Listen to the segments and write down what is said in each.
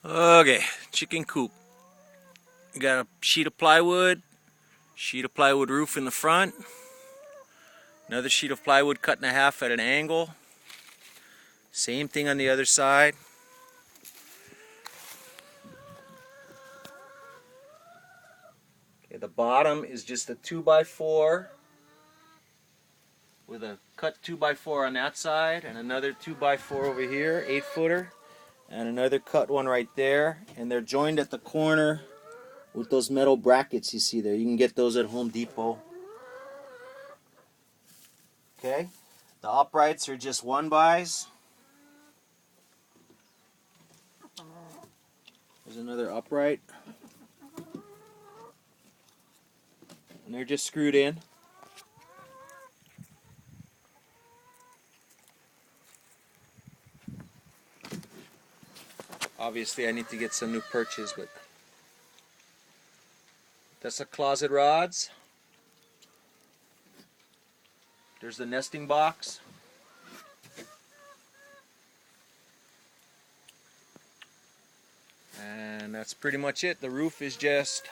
Okay, chicken coop. You got a sheet of plywood roof in the front, another sheet of plywood cut in half at an angle. Same thing on the other side. Okay, the bottom is just a 2x4 with a cut 2x4 on that side and another 2x4 over here, 8-footer, and another cut one right there. And they're joined at the corner with those metal brackets you see there. You can get those at Home Depot. Okay, the uprights are just 1-bys. There's another upright. And they're just screwed in. Obviously I need to get some new perches, but that's the closet rods. There's the nesting box. And that's pretty much it. The roof is just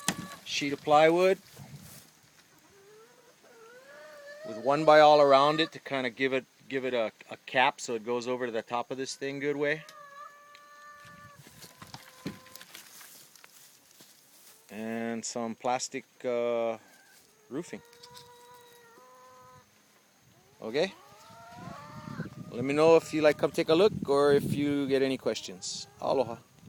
a sheet of plywood with 1-by all around it to kind of give it a cap so it goes over to the top of this thing good way. And some plastic roofing. Okay? Let me know if you come take a look or if you get any questions. Aloha.